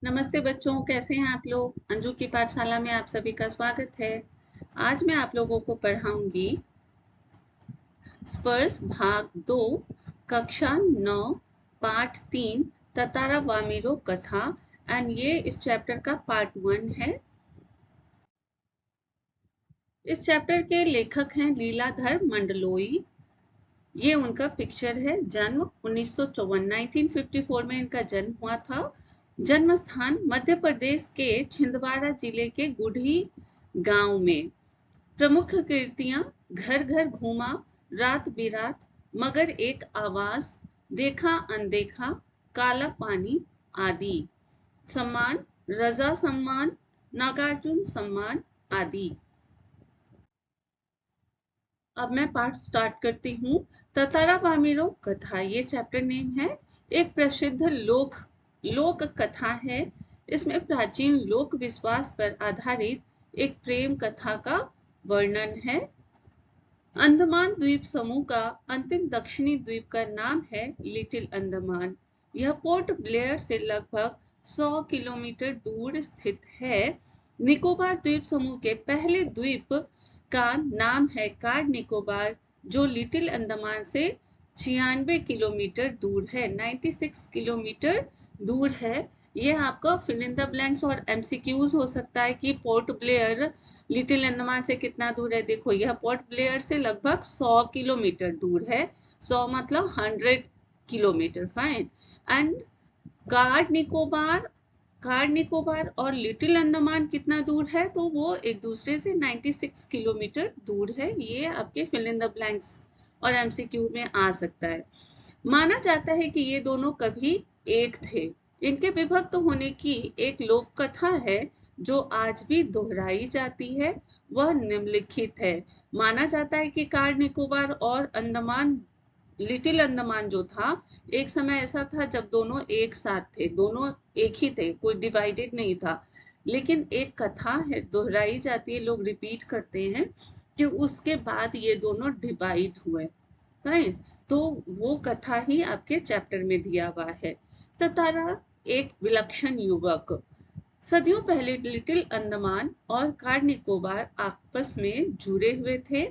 नमस्ते बच्चों, कैसे हैं आप लोग। अंजू की पाठशाला में आप सभी का स्वागत है। आज मैं आप लोगों को पढ़ाऊंगी स्पर्श भाग 2, कक्षा 9, पाठ 3, ततारा वामिरो कथा। एंड ये इस चैप्टर का पार्ट 1 है। इस चैप्टर के लेखक हैं लीलाधर मंडलोई। ये उनका पिक्चर है। जन्म 1954 में इनका जन्म हुआ था। जन्म स्थान मध्य प्रदेश के छिंदवाड़ा जिले के गुढ़ी गांव में। प्रमुख कृतियां घर घर घूमा, रात बिरात, मगर एक आवाज, देखा अनदेखा, काला पानी आदि। सम्मान रजा सम्मान, नागार्जुन सम्मान आदि। अब मैं पाठ स्टार्ट करती हूँ। ततारा वामिरो कथा ये चैप्टर नेम है। एक प्रसिद्ध लोक कथा है। इसमें प्राचीन लोक विश्वास पर आधारित एक प्रेम कथा का वर्णन है। अंडमान द्वीप समूह का अंतिम दक्षिणी द्वीप का नाम है लिटिल अंडमान। यह पोर्ट ब्लेयर से लगभग 100 किलोमीटर दूर स्थित है। निकोबार द्वीप समूह के पहले द्वीप का नाम है कार निकोबार, जो लिटिल अंडमान से 96 किलोमीटर दूर है, 96 किलोमीटर दूर है। ये आपका फिल इन द ब्लैंक्स और एमसीक्यूज हो सकता है कि पोर्ट ब्लेयर लिटिल अंडमान से कितना दूर है। देखो, यह पोर्ट ब्लेयर से लगभग 100 किलोमीटर दूर है। 100 मतलब 100 kilometre. Fine. And car Nicobar और लिटिल अंडमान कितना दूर है, तो वो एक दूसरे से 96 किलोमीटर दूर है। ये आपके फिल इन द ब्लैंक्स और एमसीक्यू में आ सकता है। माना जाता है कि ये दोनों कभी एक थे। इनके विभक्त होने की एक लोक कथा है जो आज भी दोहराई जाती है। वह निम्नलिखित है। माना जाता है कि कार निकोबार और अंडमान, लिटिल अंडमान जो था, एक समय ऐसा था जब दोनों एक साथ थे, दोनों एक ही थे, कोई डिवाइडेड नहीं था। लेकिन एक कथा है, दोहराई जाती है, लोग रिपीट करते हैं कि उसके बाद ये दोनों डिवाइड हुए। राइट। तो वो कथा ही आपके चैप्टर में दिया हुआ है। ततारा एक विलक्षण युवक। सदियों पहले लिटिल अंडमान और कार निकोबार आपस में जुड़े हुए थे।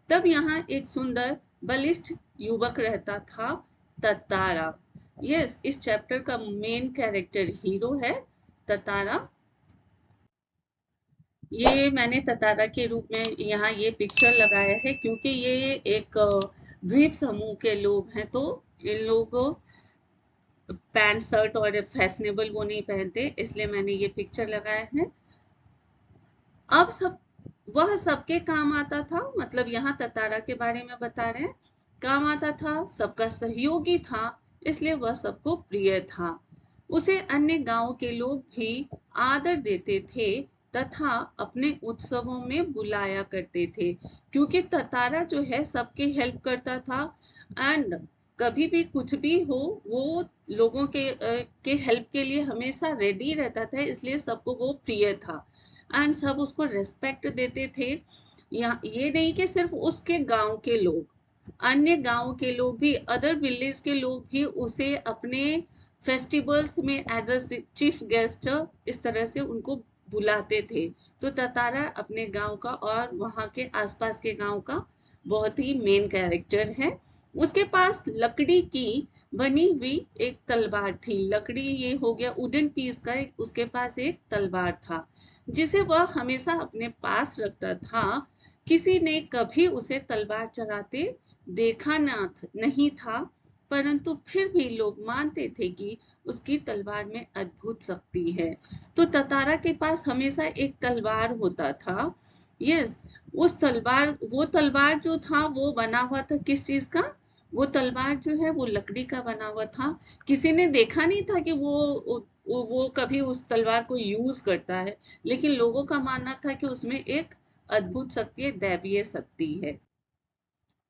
तब यहाँ एक सुंदर बलिष्ठ युवक रहता था, ततारा। यस, इस चैप्टर का मेन कैरेक्टर हीरो है ततारा। ये मैंने ततारा के रूप में यहाँ ये पिक्चर लगाया है क्योंकि ये एक द्वीप समूह के लोग हैं, तो इन लोगों पैंट शर्ट और फैशनेबल वो नहीं पहनते, इसलिए मैंने ये पिक्चर लगाया है। अब वह सबके काम आता था, मतलब यहाँ ततारा के बारे में बता रहे हैं। काम आता था, सबका सहयोगी था, इसलिए वह सबको प्रिय था। उसे अन्य गांव के लोग भी आदर देते थे तथा अपने उत्सवों में बुलाया करते थे, क्योंकि ततारा जो है सबके हेल्प करता था। एंड कभी भी कुछ भी हो, वो लोगों के हेल्प के लिए हमेशा रेडी रहता था, इसलिए सबको वो प्रिय था। एंड सब उसको रेस्पेक्ट देते थे। ये नहीं कि सिर्फ उसके गांव के लोग, अन्य गांव के लोग भी, अदर विलेज के लोग भी उसे अपने फेस्टिवल्स में एज अ चीफ गेस्ट इस तरह से उनको बुलाते थे। तो ततारा अपने गांव का और वहां के आसपास के गांव का बहुत ही मेन कैरेक्टर है। उसके पास लकड़ी की बनी हुई एक तलवार थी। लकड़ी ये हो गया वुडन पीस का, उसके पास एक तलवार था जिसे वह हमेशा अपने पास रखता था। किसी ने कभी उसे तलवार चलाते देखा नहीं था, परंतु फिर भी लोग मानते थे कि उसकी तलवार में अद्भुत शक्ति है। तो ततारा के पास हमेशा एक तलवार होता था। यस, वो तलवार जो था वो बना हुआ था किस चीज का? वो तलवार जो है वो लकड़ी का बना हुआ था। किसी ने देखा नहीं था कि वो कभी उस तलवार को यूज करता है, लेकिन लोगों का मानना था कि उसमें एक अद्भुत शक्ति है, दैवीय शक्ति है।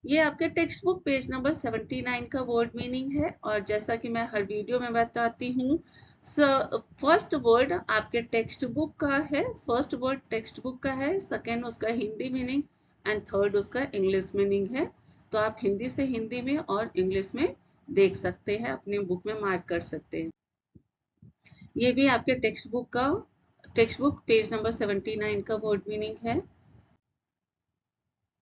ये आपके टेक्स्ट बुक पेज नंबर 79 का वर्ड मीनिंग है। और जैसा कि मैं हर वीडियो में बताती हूँ, फर्स्ट वर्ड आपके टेक्स्ट बुक का है, फर्स्ट वर्ड टेक्स्ट बुक का है, सेकेंड उसका हिंदी मीनिंग एंड थर्ड उसका इंग्लिश मीनिंग है। तो आप हिंदी से हिंदी में और इंग्लिश में देख सकते हैं, अपने बुक में मार्क कर सकते हैं। ये भी आपके टेक्स्ट बुक पेज नंबर 79 का वर्ड मीनिंग है।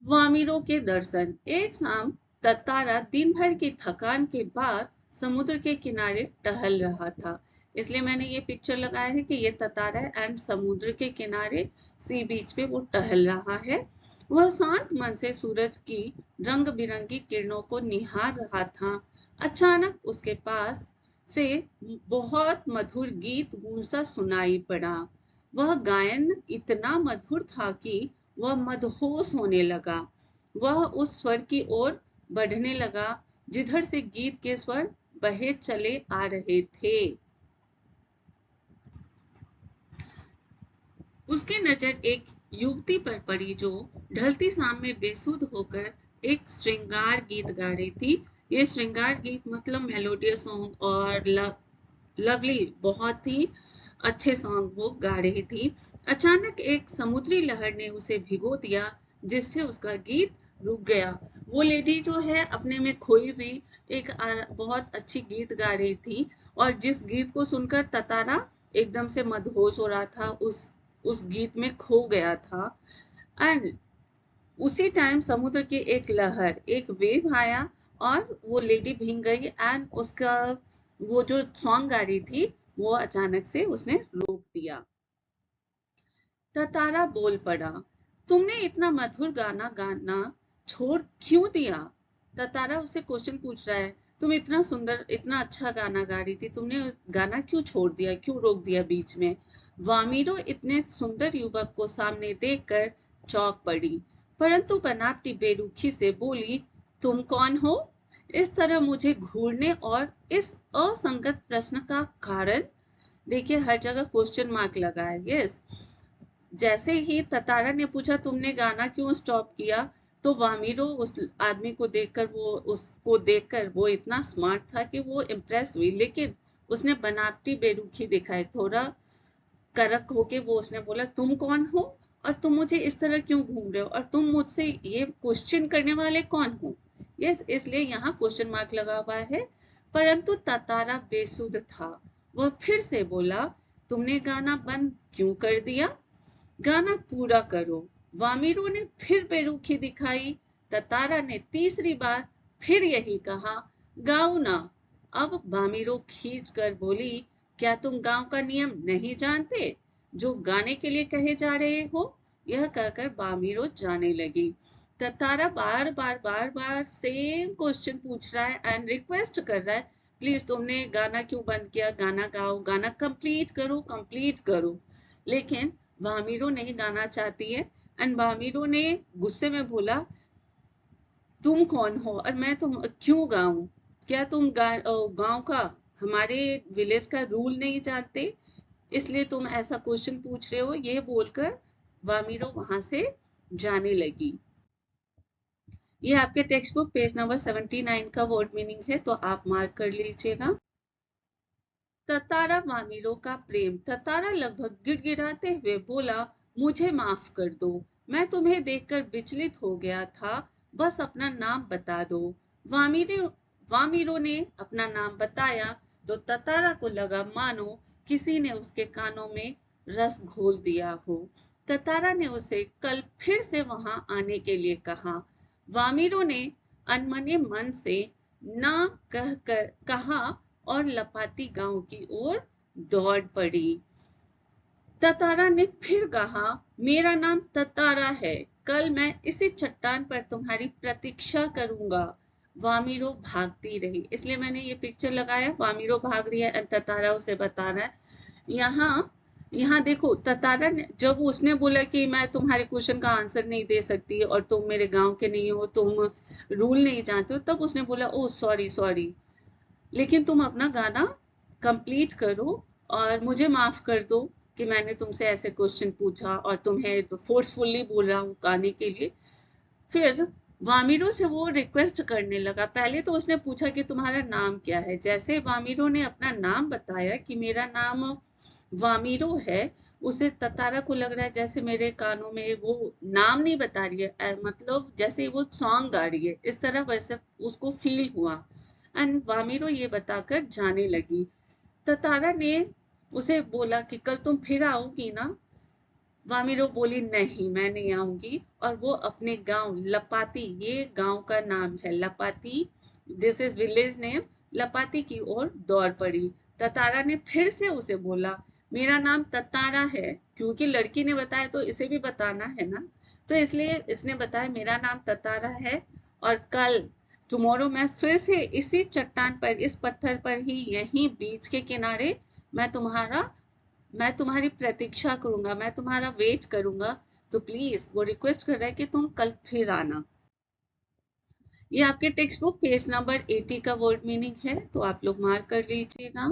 वामिरों के दर्शन। एक शाम ततारा दिन भर की थकान के बाद समुद्र के किनारे टहल रहा था। इसलिए मैंने ये पिक्चर लगाया है कि ये ततारा एंड समुद्र के किनारे सी बीच पे वो टहल रहा है। वह शांत मन से सूरज की रंग बिरंगी किरणों को निहार रहा था। अचानक उसके पास से बहुत मधुर गीत गूंजता सुनाई पड़ा। वह गायन इतना मधुर था कि वह मदहोश होने लगा। वह उस स्वर की ओर बढ़ने लगा जिधर से गीत के स्वर बहे चले आ रहे थे। उसकी नजर एक युवती पर पड़ी जो ढलती शाम में बेसुध होकर एक श्रृंगार गीत गा रही थी। ये श्रृंगार गीत मतलब मेलोडियस सॉन्ग और लवली, बहुत ही अच्छे सॉन्ग वो गा रही थी। अचानक एक समुद्री लहर ने उसे भिगो दिया जिससे उसका गीत रुक गया। वो लेडी जो है अपने में खोई हुई एक बहुत अच्छी गीत गा रही थी और जिस गीत को सुनकर ततारा एकदम से मदहोश हो रहा था, उस गीत में खो गया था। एंड उसी टाइम समुद्र की एक लहर, एक वेव आया और वो लेडी भीग गई एंड उसका वो जो सॉन्ग गा रही थी वो अचानक से उसने रोक दिया। ततारा बोल पड़ा, तुमने इतना मधुर गाना गाना छोड़ क्यों दिया? ततारा उससे क्वेश्चन पूछ रहा है, तुम इतना सुंदर इतना अच्छा गाना गा रही थी, तुमने गाना क्यों छोड़ दिया, क्यों रोक दिया बीच में? वामिरो इतने सुंदर युवक को सामने देखकर चौंक पड़ी, परंतु बनावटी बेरुखी से बोली, तुम कौन हो? इस तरह मुझे घूरने और इस असंगत प्रश्न का कारण? देखिए हर जगह क्वेश्चन मार्क लगा है। यस, जैसे ही ततारा ने पूछा तुमने गाना क्यों स्टॉप किया, तो वामिरो उस आदमी को देखकर वो इतना स्मार्ट था कि वो इम्प्रेस हुई, लेकिन उसने बनावटी बेरुखी दिखाई, थोड़ा करक होके वो उसने बोला, तुम कौन हो और तुम मुझे इस तरह क्यों घूम रहे हो और तुम मुझसे ये क्वेश्चन करने वाले कौन हो? यस, इसलिए यहाँ क्वेश्चन मार्क लगा हुआ है। परंतु ततारा बेसुध था। वह फिर से बोला, तुमने गाना बंद क्यों कर दिया? गाना पूरा करो। वामिरो ने फिर बेरुखी दिखाई। ततारा ने तीसरी बार फिर यही कहा, गाओ ना। अब वामिरो खींच कर बोली, क्या तुम गांव का नियम नहीं जानते जो गाने के लिए कहे जा रहे हो? यह कहकर वामिरो जाने लगी। ततारा बार बार सेम क्वेश्चन पूछ रहा है एंड रिक्वेस्ट कर रहा है, प्लीज तुमने गाना क्यों बंद किया, गाना गाओ, गाना कंप्लीट करो। लेकिन वामिरो नहीं गाना चाहती है एंड वामिरो ने गुस्से में बोला, तुम कौन हो और मैं तुम क्यों गाऊं? क्या तुम गांव का, हमारे विलेज का रूल नहीं जानते, इसलिए तुम ऐसा क्वेश्चन पूछ रहे हो? ये बोलकर वामिरो वहां से जाने लगी। ये आपके टेक्स्ट बुक पेज नंबर 79 का वर्ड मीनिंग है, तो आप मार्क कर लीजिएगा। ततारा वामिरो का प्रेम। ततारा लगभग गिड़गिड़ाते हुए बोला, मुझे माफ कर दो, मैं तुम्हें देखकर विचलित हो गया था, बस अपना नाम बता दो। वामिरो वामिरो ने अपना नाम बताया तो ततारा को लगा मानो किसी ने उसके कानों में रस घोल दिया हो। ततारा ने उसे कल फिर से वहां आने के लिए कहा। वामिरो ने अनमने मन से ना कहा और लपाती गांव की ओर दौड़ पड़ी। ततारा ने फिर कहा, मेरा नाम ततारा है, कल मैं इसी चट्टान पर तुम्हारी प्रतीक्षा करूंगा। वामिरो भागती रही, इसलिए मैंने ये पिक्चर लगाया, वामिरो भाग रही है, ततारा उसे बता रहा है। यहाँ यहाँ देखो, ततारा ने जब उसने बोला कि मैं तुम्हारे क्वेश्चन का आंसर नहीं दे सकती और तुम मेरे गांव के नहीं हो, तुम रूल नहीं जानते हो, तब उसने बोला, ओ सॉरी सॉरी, लेकिन तुम अपना गाना कंप्लीट करो और मुझे माफ कर दो कि मैंने तुमसे ऐसे क्वेश्चन पूछा और तुम्हें फोर्सफुली बोला हूँ गाने के लिए। फिर वामिरो से वो रिक्वेस्ट करने लगा। पहले तो उसने पूछा कि तुम्हारा नाम क्या है। जैसे वामिरो ने अपना नाम बताया कि मेरा नाम वामिरो है, उसे ततारा को लग रहा है जैसे मेरे कानों में वो नाम नहीं बता रही है, मतलब जैसे वो सॉन्ग गा रही है, इस तरह वैसे उसको फील हुआ एंड वामिरो ये बताकर जाने लगी। ततारा ने उसे बोला कि कल तुम फिर आओगी ना? वामिरो बोली नहीं मैं नहीं आऊंगी, और वो अपने गांव लपाती, ये गांव का नाम है लपाती, दिस इज विलेज नेम, लपाती की ओर दौड़ पड़ी। ततारा ने फिर से उसे बोला मेरा नाम ततारा है, क्योंकि लड़की ने बताया तो इसे भी बताना है ना, तो इसलिए इसने बताया मेरा नाम ततारा है, और कल टुमारो मैं फिर से इसी चट्टान पर, इस पत्थर पर ही, यहीं बीच के किनारे मैं तुम्हारा मैं तुम्हारी प्रतीक्षा करूंगा, मैं तुम्हारा वेट करूंगा, तो प्लीज वो रिक्वेस्ट कर रहा है कि तुम कल फिर आना। ये आपके टेक्स्ट बुक पेज नंबर 80 का वर्ड मीनिंग है, तो आप लोग मार्क कर लीजिएगा।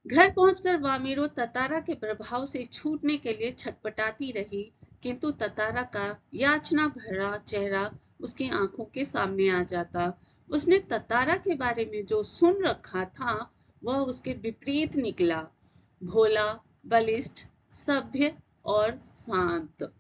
घर पहुंचकर वामिरो ततारा के प्रभाव से छूटने के लिए छटपटाती रही, किंतु ततारा का याचना भरा चेहरा उसकी आंखों के सामने आ जाता। उसने ततारा के बारे में जो सुन रखा था वह उसके विपरीत निकला, भोला, बलिष्ठ, सभ्य और शांत।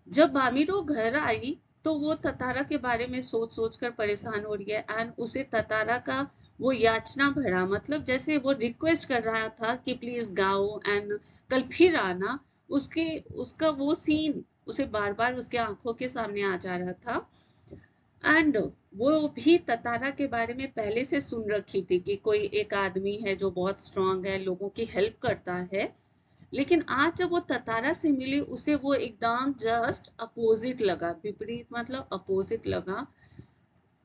जब बामिरो घर आई तो वो ततारा के बारे में सोच सोच कर परेशान हो रही है, एंड उसे ततारा का वो याचना भरा, मतलब जैसे वो रिक्वेस्ट कर रहा था कि प्लीज गाओ एंड कल फिर आना, उसके उसका वो सीन उसे बार बार उसके आंखों के सामने आ जा रहा था। एंड वो भी ततारा के बारे में पहले से सुन रखी थी कि कोई एक आदमी है जो बहुत स्ट्रांग है, लोगों की हेल्प करता है, लेकिन आज जब वो ततारा से मिली उसे वो एकदम जस्ट अपोजिट लगा, विपरीत मतलब अपोजिट लगा।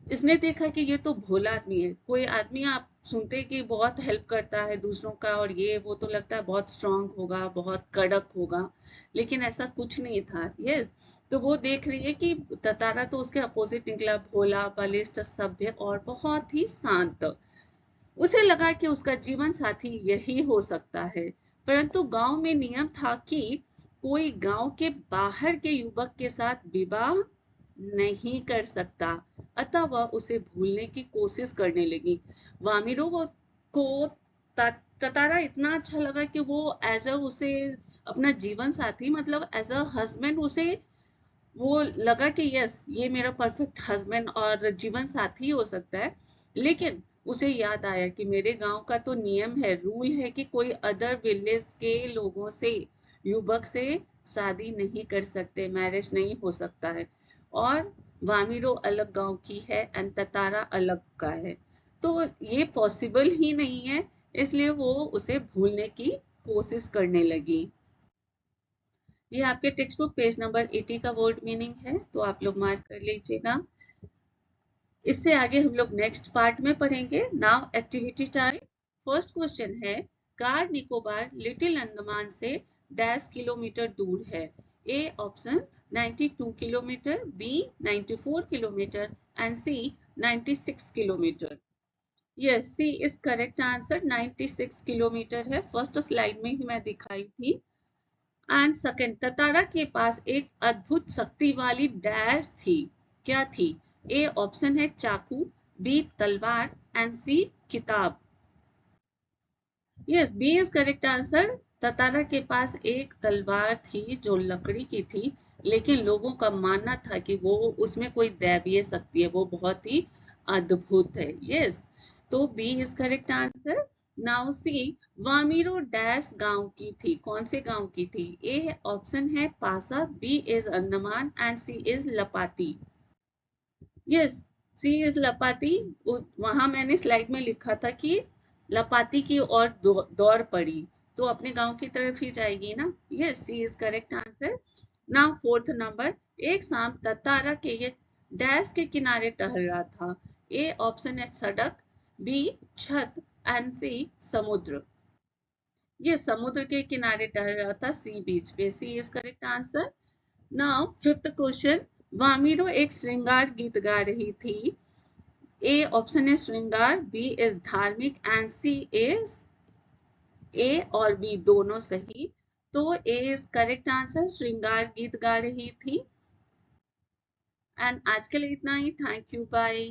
इसने देखा कि ये तो भोला आदमी है, कोई आदमी आप सुनते कि बहुत हेल्प करता है दूसरों का और ये वो, तो लगता है बहुत स्ट्रांग होगा, बहुत कड़क होगा, लेकिन ऐसा कुछ नहीं था। यस, तो वो देख रही है कि ततारा तो उसके अपोजिट निकला, भोला, बलिष्ठ, सभ्य और बहुत ही शांत। उसे लगा कि उसका जीवन साथी यही हो सकता है, परंतु गांव में नियम था कि कोई गांव के बाहर के युवक के साथ विवाह नहीं कर सकता, अतः वह उसे भूलने की कोशिश करने लगी। वामिरो को ततारा इतना अच्छा लगा कि वो एज अ उसे अपना जीवन साथी, मतलब एज अ हस्बैंड उसे वो लगा कि यस ये मेरा परफेक्ट हस्बैंड और जीवन साथी हो सकता है। लेकिन उसे याद आया कि मेरे गांव का तो नियम है, रूल है कि कोई अदर विलेज के लोगों से, युवक से शादी नहीं कर सकते, मैरिज नहीं हो सकता है, और वामिरो अलग गांव की है एंड ततारा अलग का है, तो ये पॉसिबल ही नहीं है, इसलिए वो उसे भूलने की कोशिश करने लगी। ये आपके टेक्स्ट बुक पेज नंबर 80 का वर्ड मीनिंग है, तो आप लोग मार्क कर लीजिएगा। इससे आगे हम लोग नेक्स्ट पार्ट में पढ़ेंगे। Now activity time. First question है, कार निकोबार लिटिल अंडमान से डैश किलोमीटर दूर है? A option 92 kilometre, B 94 kilometre and C 96 kilometre. Yes, C is correct answer, 96 kilometre है, फर्स्ट स्लाइड में ही मैं दिखाई थी। एंड सेकंड, ततारा के पास एक अद्भुत शक्ति वाली डैश थी, क्या थी? ए ऑप्शन है चाकू, बी तलवार एंड सी किताब। Yes, B is correct answer, Tatara के पास एक तलवार थी जो लकड़ी की थी, लेकिन लोगों का मानना था कि वो उसमें कोई दैवीय शक्ति है, वो बहुत ही अद्भुत है। यस, तो B is correct answer. Now C, Vamiro dash गांव की थी, कौन से गांव की थी? ए ऑप्शन है Pasa, B is Andaman and C is Lapati. Yes, C is Lapati. वहां मैंने स्लाइड में लिखा था कि लपाती की ओर दौड़ पड़ी, तो अपने गांव की तरफ ही जाएगी ना। Yes, C is correct answer. Now fourth number, एक शाम ततारा के ये डैश के किनारे टहल रहा था। ए ऑप्शन है सड़क, बी छत एंड सी समुद्र। ये समुद्र के किनारे टहल रहा था, सी बीच पे, C is correct answer. Now fifth question, Vamiro एक श्रृंगार गीत गा रही थी। ए ऑप्शन है श्रृंगार, बी इज धार्मिक एंड सी इज, ए और बी दोनों सही, तो ए इज करेक्ट आंसर, श्रृंगार गीत गा रही थी। एंड आज के लिए इतना ही, थैंक यू, बाय।